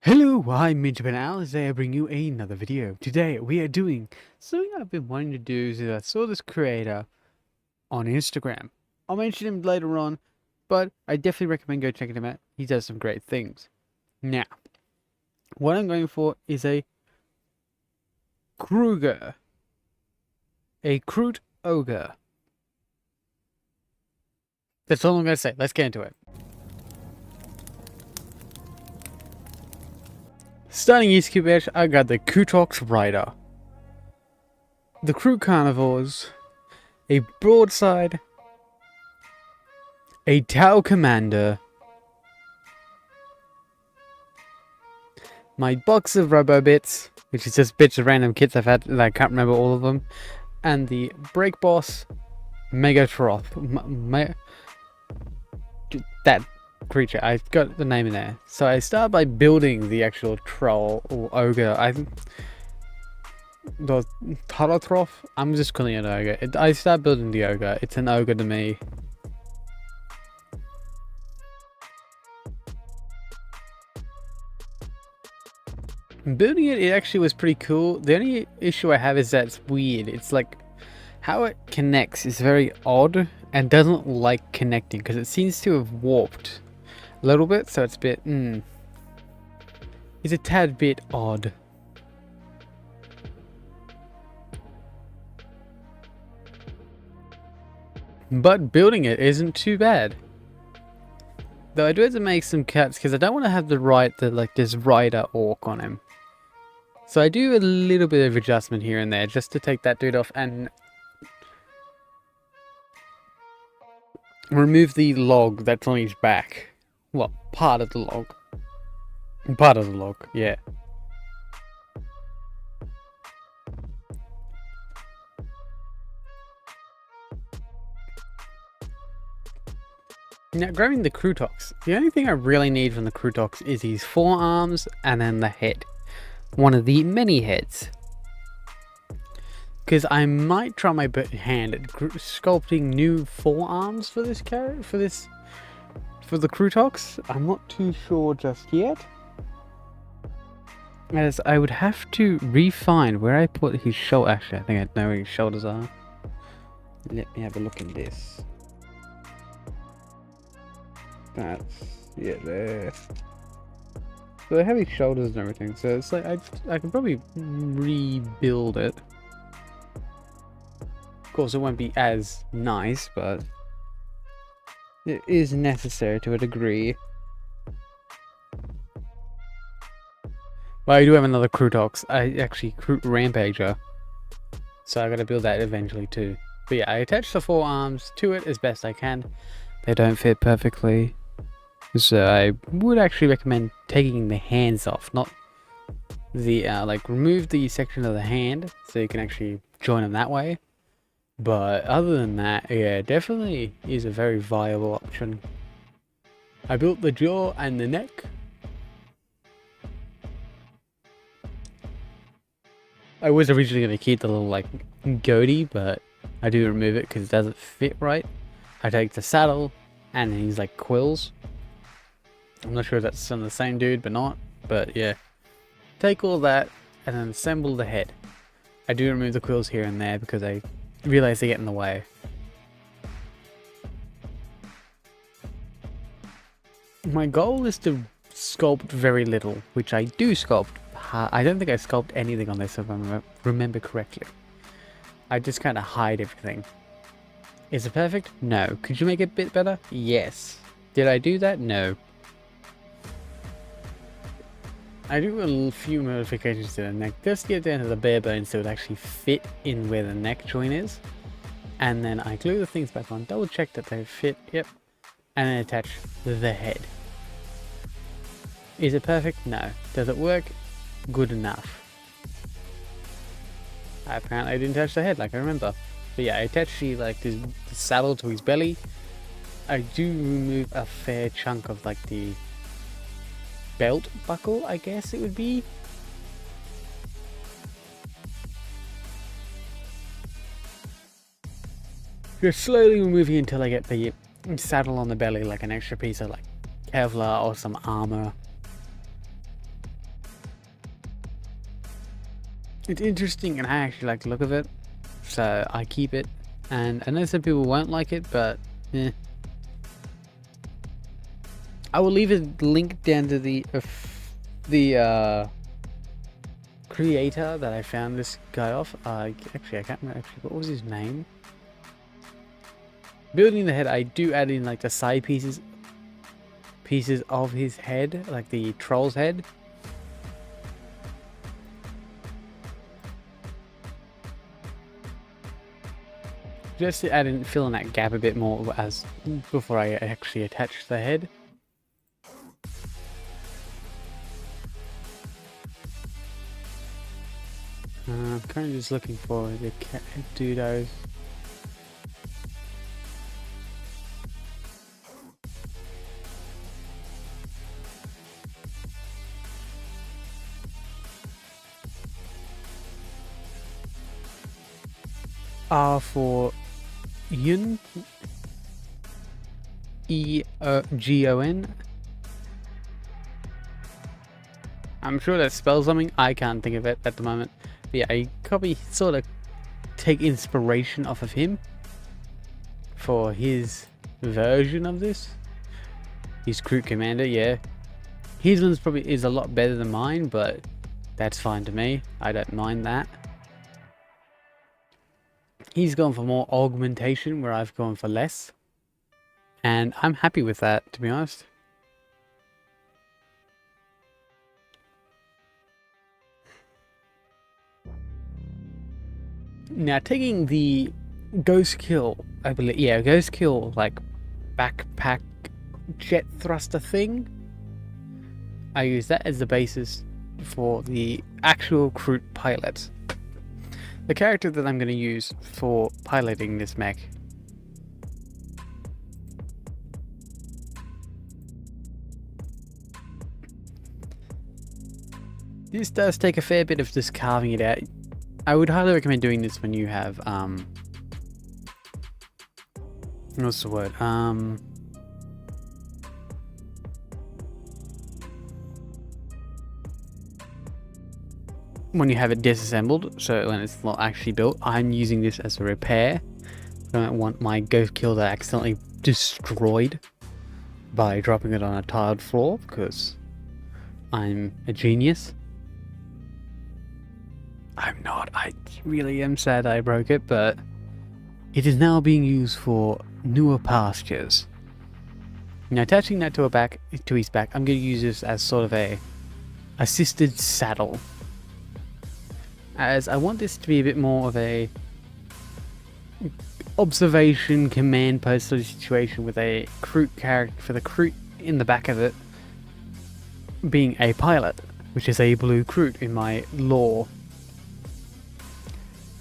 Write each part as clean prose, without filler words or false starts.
Hello, I'm Mirebrute and today I bring you another video. Today we are doing something I've been wanting to do since I saw this creator on Instagram. I'll mention him later on, but I definitely recommend go checking him out. He does some great things. Now, what I'm going for is a Kruger. A Kroot ogre. That's all I'm going to say. Let's get into it. Starting East kitbash, I got the Kroot Rider, the Kroot Carnivores, a Broadside, a Tau Commander, my box of Robo Bits, which is just bits of random kits I've had, I can't remember all of them, and the Break Boss Megatroth. That creature, I've got the name in there. So I start by building the actual troll or ogre. The Taratroth, I'm just calling it an ogre. I start building the ogre. It's an ogre to me. Building it actually was pretty cool. The only issue I have is that it's weird. It's like how it connects is very odd and doesn't like connecting because it seems to have warped a little bit, so it's a bit it's a tad bit odd. But building it isn't too bad. Though I do have to make some cuts because I don't want to have this rider orc on him. So I do a little bit of adjustment here and there just to take that dude off and remove the log that's on his back. Well, part of the log. Part of the log, yeah. Now, grabbing the Krootox. The only thing I really need from the Krootox is his forearms and then the head. One of the many heads. Because I might try my hand at sculpting new forearms for this character, for the Krootox. I'm not too sure just yet. As I would have to refine where I put his shoulder. Actually, I think I know where his shoulders are. Let me have a look in this. That's, yeah, there. So they have his shoulders and everything, so it's like I can probably rebuild it. Of course, it won't be as nice, but it is necessary to a degree. Well, I do have another Krootox. Kroot Rampager. So I gotta build that eventually too. But yeah, I attach the forearms to it as best I can. They don't fit perfectly. So I would actually recommend taking the hands off, not the, remove the section of the hand so you can actually join them that way. But other than that, yeah, definitely is a very viable option. I built the jaw and the neck. I was originally going to keep the little, goatee, but I do remove it because it doesn't fit right. I take the saddle and he's quills. I'm not sure if that's on the same dude, but yeah. Take all that and then assemble the head. I do remove the quills here and there because I realize they get in the way. My goal is to sculpt very little, which I do sculpt. I don't think I sculpt anything on this if I remember correctly. I just kind of hide everything. Is it perfect? No. Could you make it a bit better? Yes. Did I do that? No. I do a few modifications to the neck just to get down to the bare bones so it actually fit in where the neck joint is. And then I glue the things back on, double check that they fit, yep. And then attach the head. Is it perfect? No. Does it work? Good enough. Apparently I didn't touch the head like I remember. But yeah, I attached the saddle to his belly. I do remove a fair chunk of the belt buckle, I guess it would be. Just slowly removing until I get the saddle on the belly, like an extra piece of Kevlar or some armor. It's interesting and I actually like the look of it, so I keep it. And I know some people won't like it, but eh. I will leave a link down to the creator that I found this guy off. Actually, I can't remember what was his name. Building the head, I do add in like the side pieces of his head, like the troll's head. Just to add in, fill in that gap a bit more as before I actually attach the head. I'm kind of just looking for the doodos. R for Yun, Egon. I'm sure that spells something. I can't think of it at the moment. But yeah, I probably sort of take inspiration off of him for his version of this. His Kroot commander, yeah. His one's probably is a lot better than mine, but that's fine to me. I don't mind that. He's gone for more augmentation where I've gone for less. And I'm happy with that, to be honest. Now, taking the Ghost Kill, I believe, yeah, Ghost Kill, like, backpack jet thruster thing. I use that as the basis for the actual Kroot pilot. The character that I'm going to use for piloting this mech. This does take a fair bit of just carving it out. I would highly recommend doing this when you have, what's the word? When you have it disassembled, so when it's not actually built. I'm using this as a repair. I don't want my Ghost Kill accidentally destroyed by dropping it on a tiled floor, because I'm a genius. I'm not. I really am sad I broke it, but it is now being used for newer pastures. Now, attaching that to his back, I'm going to use this as sort of a assisted saddle, as I want this to be a bit more of a observation command post sort of situation with a Kroot character, for the Kroot in the back of it being a pilot, which is a blue Kroot in my lore.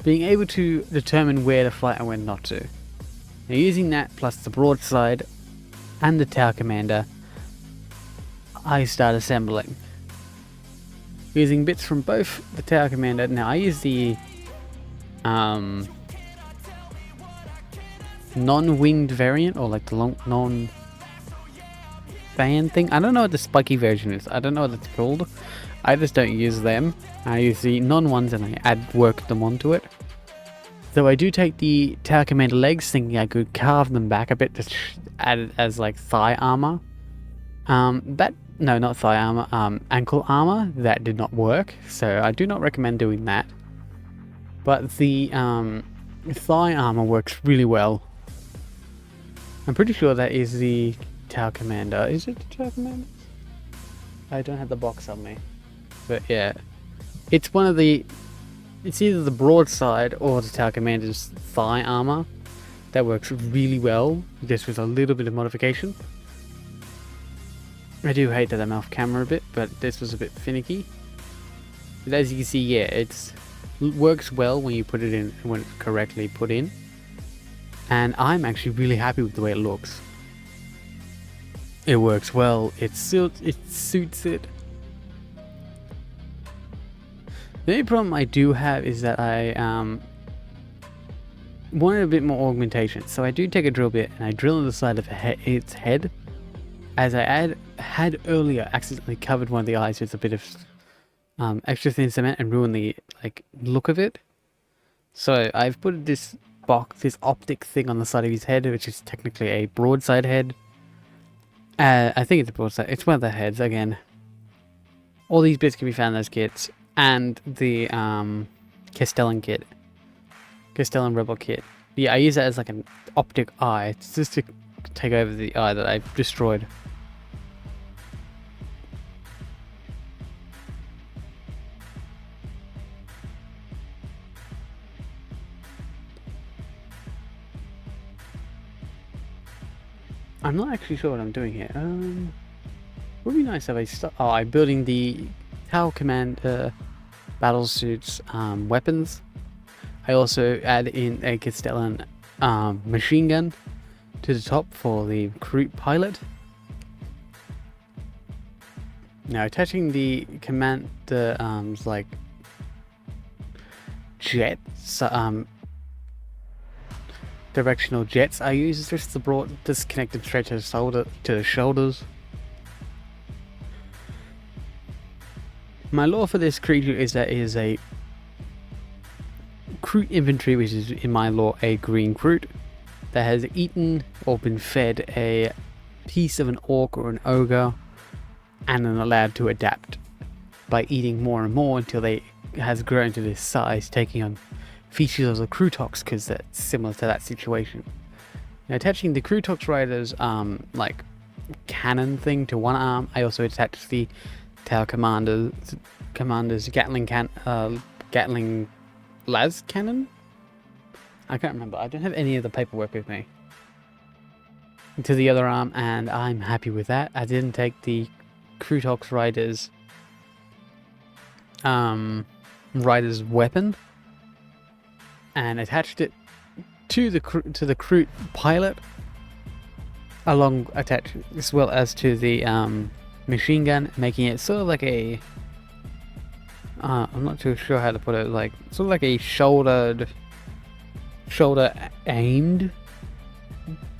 Being able to determine where to fly and when not to. Now, using that plus the broadside and the tower commander, I start assembling. Using bits from both the tower commander. Now I use the non-winged variant, or like the non-fan thing. I don't know what the spiky version is. I don't know what it's called. I just don't use them. I use the non-ones and I work them onto it. Though I do take the tower commander legs, thinking I could carve them back a bit to add it as like thigh armor. No, not thigh armor, ankle armor. That did not work, so I do not recommend doing that. But the thigh armor works really well. I'm pretty sure that is the tower commander. Is it the tower commander? I don't have the box on me. But yeah, it's one of the... It's either the broadside or the tower commander's thigh armor. That works really well, just with a little bit of modification. I do hate that I'm off camera a bit, but this was a bit finicky. But as you can see, yeah, it works well when you put it in, when it's correctly put in. And I'm actually really happy with the way it looks. It works well, it suits it. The only problem I do have is that I wanted a bit more augmentation. So I do take a drill bit and I drill in the side of its head. As I had earlier accidentally covered one of the eyes with a bit of extra thin cement and ruin the look of it. So I've put this optic thing on the side of his head, which is technically a broadside head. I think it's a broadside. It's one of the heads again. All these bits can be found in those kits, and the Castellan kit, Castellan Rebel kit. Yeah, I use that as like an optic eye. It's just to take over the eye that I've destroyed. I'm not actually sure what I'm doing here. Would be nice if I start. Oh, I'm building the Tau Commander battle suits weapons. I also add in a Castellan machine gun to the top for the Kroot pilot. Now attaching the commander like jets, directional jets I use just to connect them straight to the shoulders. My lore for this creature is that it is a Kroot infantry, which is in my lore a green Kroot that has eaten or been fed a piece of an orc or an ogre and then allowed to adapt by eating more and more until they has grown to this size, taking on features of the Krootox because that's similar to that situation. Now, attaching the Krootox Riders like cannon thing to one arm, I also attach the Tau Commander's Gatling las cannon. I can't remember. I don't have any of the paperwork with me. To the other arm, and I'm happy with that. I didn't take the Krootox Rider's weapon and attached it to the Kroot pilot, attached as well as to the machine gun, making it sort of like a I'm not too sure how to put it, like sort of like a shoulder aimed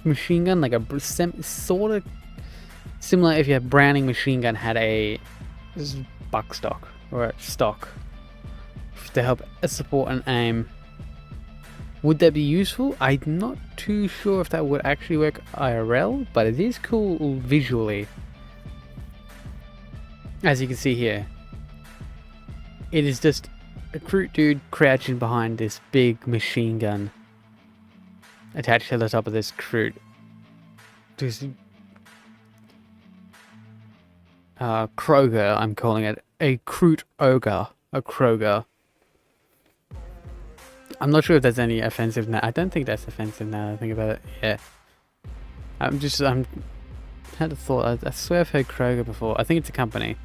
machine gun, like a sort of similar if your Browning machine gun had a buckstock or a stock to help support and aim. Would that be useful? I'm not too sure if that would actually work IRL, but it is cool visually. As you can see here, it is just a Kroot dude crouching behind this big machine gun attached to the top of this Kroot. Kroger, I'm calling it. A Kroot ogre. A Kroger. I'm not sure if there's any offensive now. I don't think that's offensive now that I think about it. Yeah. I'm had a thought. I swear I've heard Kroger before. I think it's a company.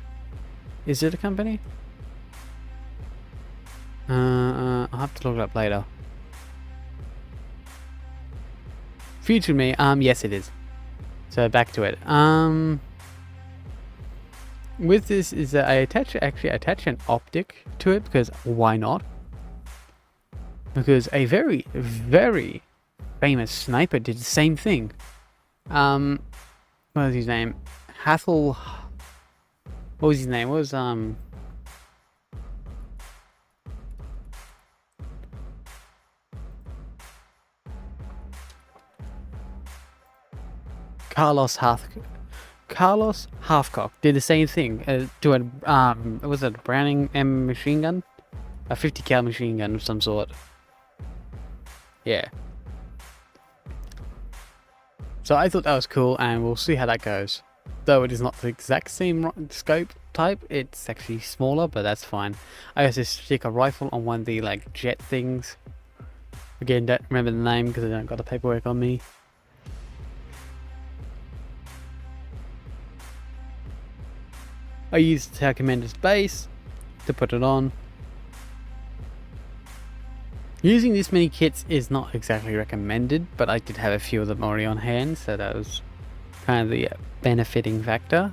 Is it a company? I'll have to look it up later. Future me, yes it is. So back to it. With this is that I attach an optic to it because why not? Because a very, very famous sniper did the same thing. What was his name? What was his name? It was Carlos Halfcock did the same thing to a was it a Browning M machine gun, a 50 cal machine gun of some sort. Yeah. So I thought that was cool, and we'll see how that goes. Though it is not the exact same scope type, it's actually smaller, but that's fine. I also stick a rifle on one of the like jet things. Again, don't remember the name because I don't got the paperwork on me. I used Tau Commander's base to put it on. Using this many kits is not exactly recommended, but I did have a few of them already on hand, so that was kind of the benefiting factor.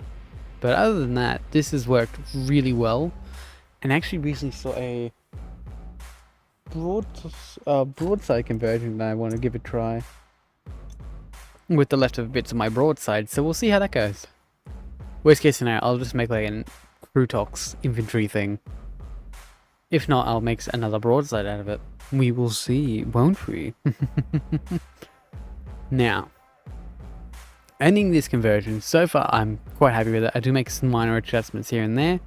But other than that, this has worked really well, and actually recently saw a broadside conversion that I want to give a try with the leftover bits of my broadside, so we'll see how that goes. Worst case scenario, I'll just make like Krootox infantry thing. If not, I'll make another broadside out of it. We will see, won't we? Now, ending this conversion, so far I'm quite happy with it. I do make some minor adjustments here and there.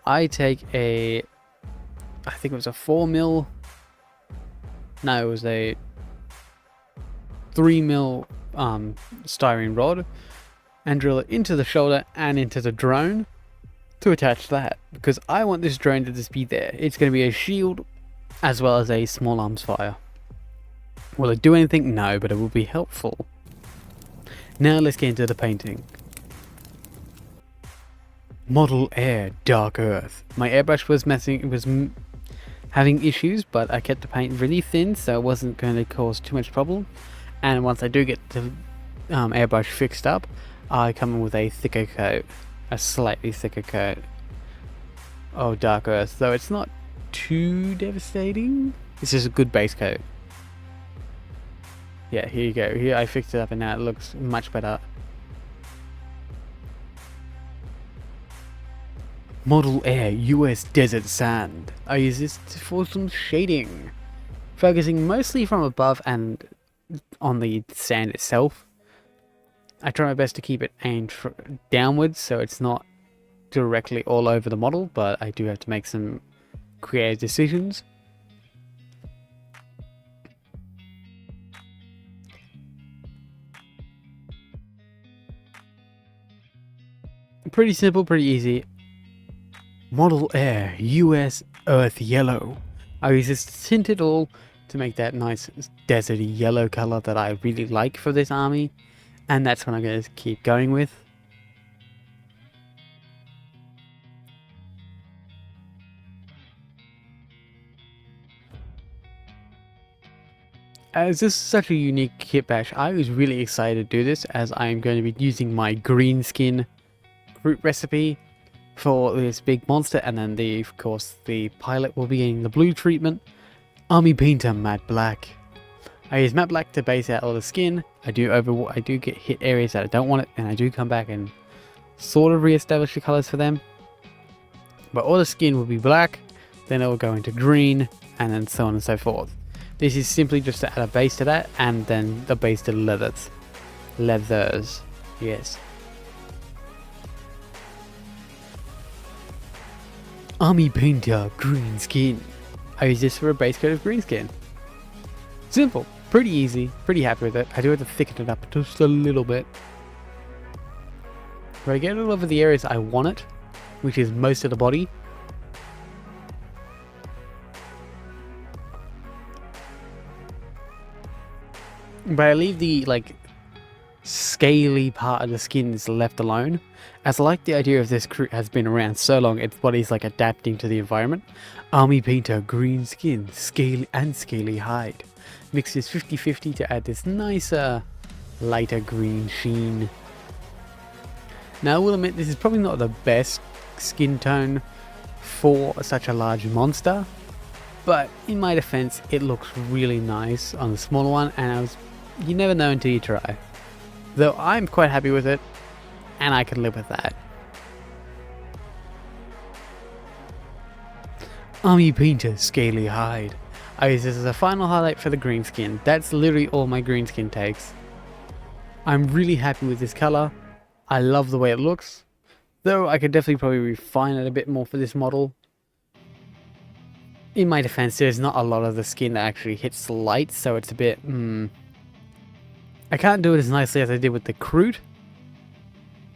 I take I think it was a 4mm, no, it was a 3mm styrene rod, and drill it into the shoulder and into the drone to attach that, because I want this drone to just be there. It's going to be a shield as well as a small arms fire. Will it do anything? No, but it will be helpful. Now let's get into the painting. Model Air Dark Earth. My airbrush was having issues, but I kept the paint really thin so it wasn't going to cause too much problem. And once I do get the airbrush fixed up, I come in with a thicker coat, a slightly thicker coat of Dark Earth, though it's not too devastating. It's just a good base coat. Yeah, here you go. Here I fixed it up and now it looks much better. Model Air US Desert Sand. I use this for some shading, focusing mostly from above and on the sand itself. I try my best to keep it aimed downwards so it's not directly all over the model, but I do have to make some creative decisions. Pretty simple, pretty easy. Model Air US Earth Yellow. I use this tinted all to make that nice deserty yellow color that I really like for this army, and that's what I'm going to keep going with. As this is such a unique kitbash, I was really excited to do this, as I am going to be using my green skin Kroot recipe for this big monster, and then of course the pilot will be getting the blue treatment. Army Painter Matte Black. I use matte black to base out all the skin. I do get hit areas that I don't want it, and I do come back and sort of re-establish the colors for them. But all the skin will be black, then it will go into green, and then so on and so forth. This is simply just to add a base to that, and then the base to leathers. Yes. Army Painter Green Skin. I use this for a base coat of green skin. Simple, pretty easy, pretty happy with it. I do have to thicken it up just a little bit. But I get it all over the areas I want it, which is most of the body. But I leave the scaly part of the skin is left alone, as I like the idea of this Kroot has been around so long, its body's adapting to the environment. Army Painter Green Skin, scaly hide. Mix this 50-50 to add this nicer, lighter green sheen. Now I will admit this is probably not the best skin tone for such a large monster, but in my defense it looks really nice on the smaller one, and you never know until you try. Though I'm quite happy with it, and I can live with that. Army Painter Scaly Hide. I use this as a final highlight for the green skin. That's literally all my green skin takes. I'm really happy with this color. I love the way it looks, though I could definitely probably refine it a bit more for this model. In my defense, there's not a lot of the skin that actually hits the light, so it's a bit I can't do it as nicely as I did with the Kroot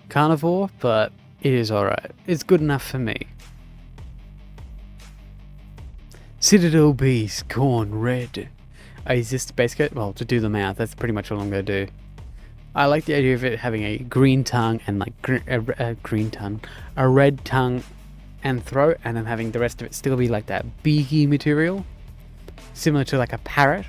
Carnivore, but it is alright. It's good enough for me. Citadel Base Corn Red. I use this base coat, well, to do the mouth. That's pretty much all I'm going to do. I like the idea of it having a green tongue and a red tongue and throat, and then having the rest of it still be like that beaky material, similar to like a parrot.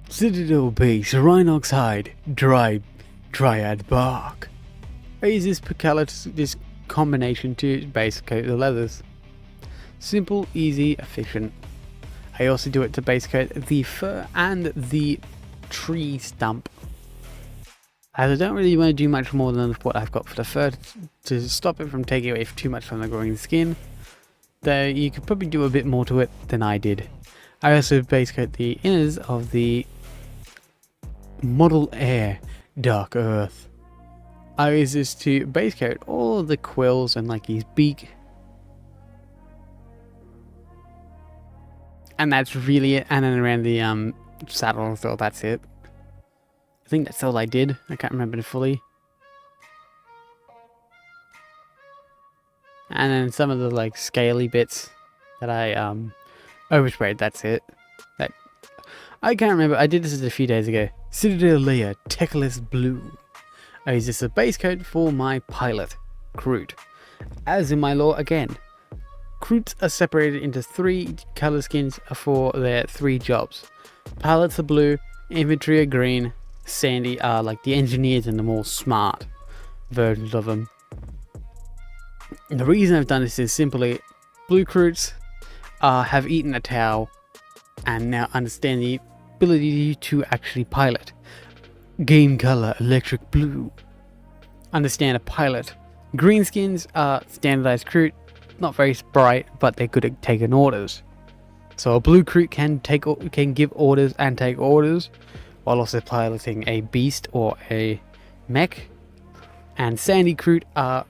Citadel Base Rhinox Hide Dryad Bark. I use this combination to base coat the leathers. Simple, easy, efficient. I also do it to base coat the fur and the tree stump, as I don't really want to do much more than what I've got for the fur to stop it from taking away too much from the growing skin, though you could probably do a bit more to it than I did. I also base coat the inners of the Model Air Dark Earth. I use this to base coat all of the quills and like his beak. And that's really it, and then around the saddle, so that's it. I think that's all I did. I can't remember it fully. And then some of the like scaly bits that I oversprayed, that's it. That I can't remember. I did this a few days ago. Citadel Layer Techless Blue. I use this as a base coat for my pilot, Kroot. As in my lore again, Kroots are separated into 3 color skins for their 3 jobs. Pilots are blue, infantry are green, sandy are like the engineers and the more smart versions of them. The reason I've done this is simply blue Kroots have eaten a towel and now understand the ability to actually pilot. Game color electric blue. Understand a pilot. Greenskins are standardized Kroot. Not very bright, but they're good at taking orders. So a blue Kroot can give orders and take orders, while also piloting a beast or a mech. And sandy Kroot are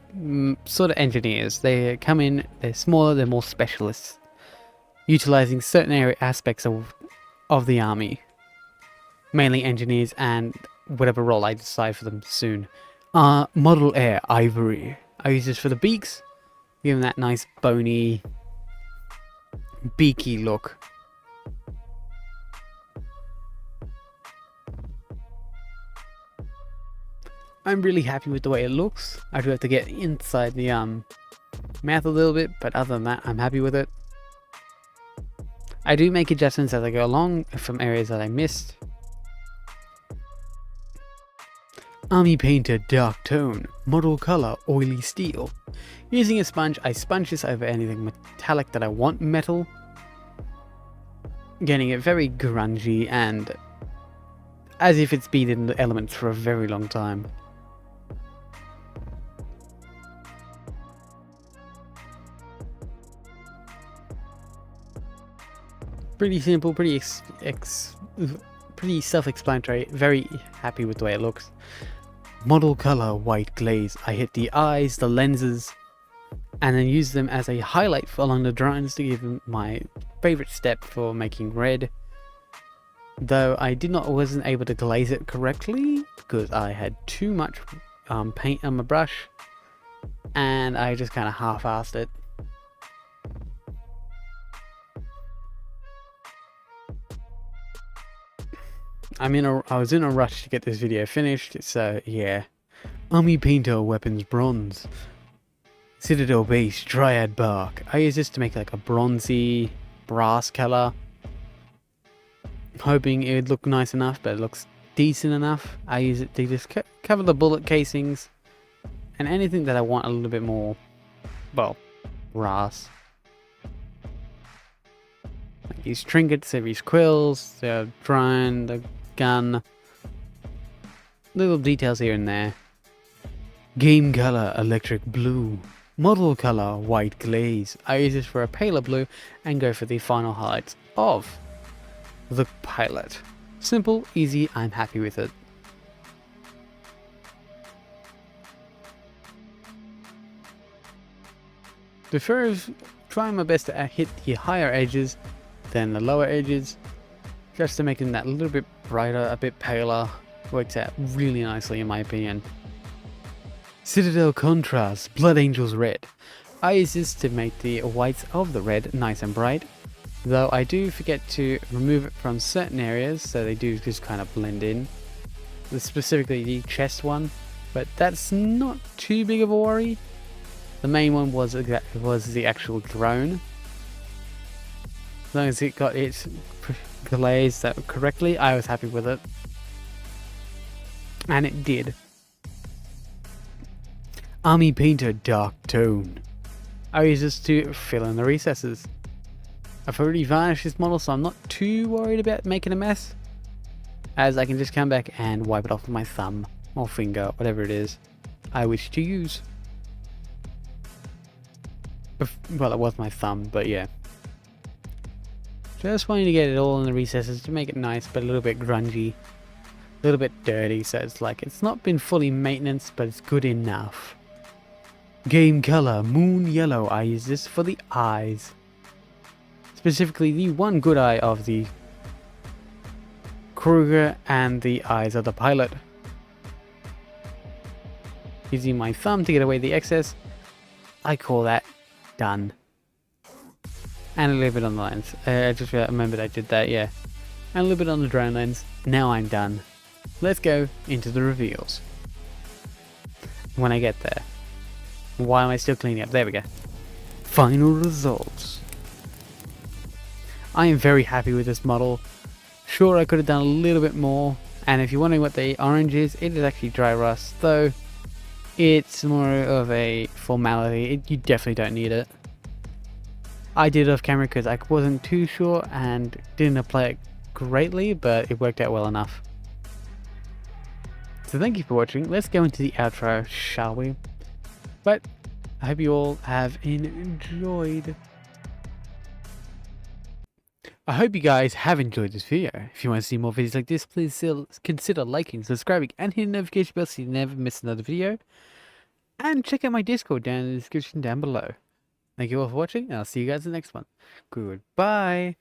sort of engineers. They come in, they're smaller, they're more specialists, utilizing certain area aspects of the army, mainly engineers and whatever role I decide for them soon. Model Air Ivory. I use this for the beaks. Give them that nice bony, beaky look. I'm really happy with the way it looks. I do have to get inside the mouth a little bit, but other than that, I'm happy with it. I do make adjustments as I go along from areas that I missed. Army Painter Dark Tone, Model Color Oily Steel. Using a sponge, I sponge this over anything metallic that I want metal, getting it very grungy and as if it's been in the elements for a very long time. Pretty simple, pretty self-explanatory, very happy with the way it looks. Model color white glaze. I hit the eyes, the lenses, and then use them as a highlight along the drones to give them my favorite step for making red. Though I wasn't able to glaze it correctly because I had too much paint on my brush, and I just kind of half-assed it. I was in a rush to get this video finished, so yeah. Army Painter Weapons Bronze. Citadel Base Dryad Bark. I use this to make like a bronzy brass color. Hoping it would look nice enough, but it looks decent enough. I use it to just cover the bullet casings and anything that I want a little bit more, well, brass. Like these trinkets, these quills, the drone, the gun, little details here and there. Game color electric blue. Model color white glaze. I use this for a paler blue and go for the final highlights of the pilot. Simple, easy, I'm happy with it. Trying my best to hit the higher edges than the lower edges, just to make them that little bit brighter, a bit paler. Works out really nicely in my opinion. Citadel Contrast Blood Angels Red. I use this to make the whites of the red nice and bright, though I do forget to remove it from certain areas, so they do just kind of blend in. Specifically the chest one, but that's not too big of a worry. The main one was the actual drone. As long as it got its glazed correctly, I was happy with it. And it did. Army Painter Dark Tone. I use this to fill in the recesses. I've already varnished this model, so I'm not too worried about making a mess, as I can just come back and wipe it off with my thumb or finger, whatever it is I wish to use. Well, it was my thumb, but yeah. Just wanting to get it all in the recesses to make it nice, but a little bit grungy, a little bit dirty, so it's like it's not been fully maintenance, but it's good enough. Game color, moon yellow. I use this for the eyes. Specifically the one good eye of the Kruger and the eyes of the pilot. Using my thumb to get away the excess, I call that done. And a little bit on the lens. I just remembered I did that, yeah. And a little bit on the drone lens. Now I'm done. Let's go into the reveals. When I get there. Why am I still cleaning up? There we go. Final results. I am very happy with this model. Sure, I could have done a little bit more. And if you're wondering what the orange is, it is actually dry rust. Though, it's more of a formality. You definitely don't need it. I did it off camera because I wasn't too sure and didn't apply it greatly, but it worked out well enough. So thank you for watching. Let's go into the outro, shall we? But I hope you all have enjoyed. I hope you guys have enjoyed this video. If you want to see more videos like this, please still consider liking, subscribing, and hitting the notification bell so you never miss another video. And check out my Discord down in the description down below. Thank you all for watching, and I'll see you guys in the next one. Goodbye.